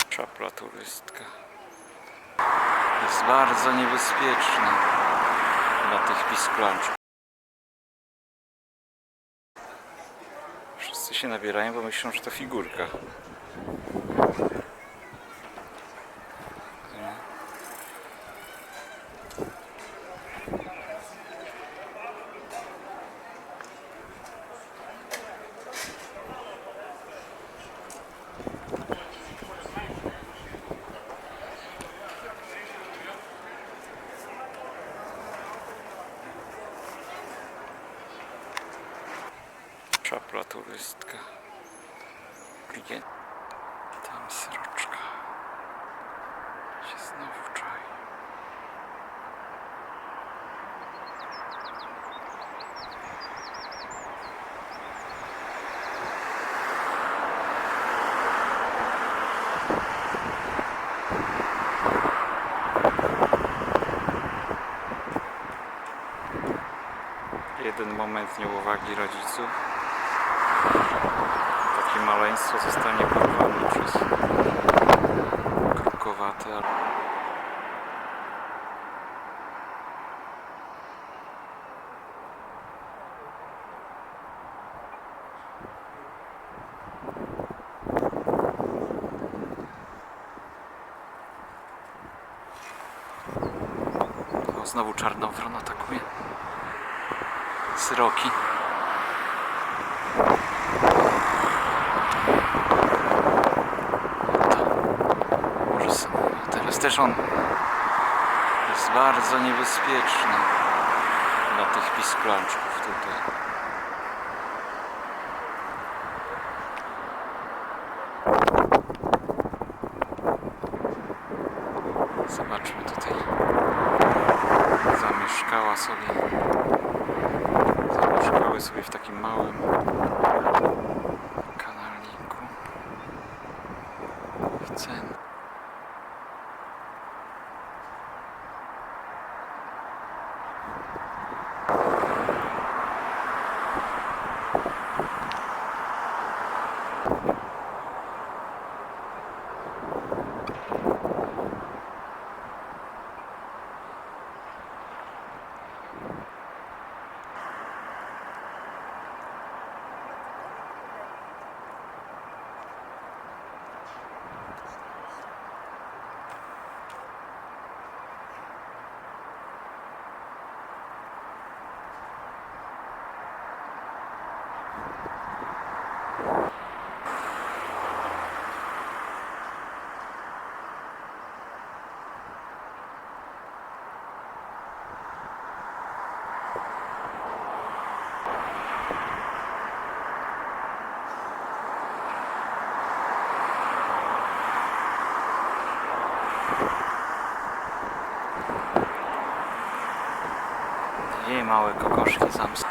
Czapla turystka. Jest bardzo niebezpieczna dla tych pisklaczów. Wszyscy się nabierają, bo myślą, że to figurka. Czapla turystka. Klient. Tam sroczka. Się znowu czai. Jeden moment nieuwagi rodziców. Takie maleństwo zostanie porwane przez krukowate. O, znowu czarnowron atakuje. Sroki. Teraz też on jest bardzo niebezpieczny dla tych pisklaczków tutaj. Zobaczmy tutaj. Zamieszkały sobie w takim małym kanalniku. Chcę. Małe kokoszki zamskie.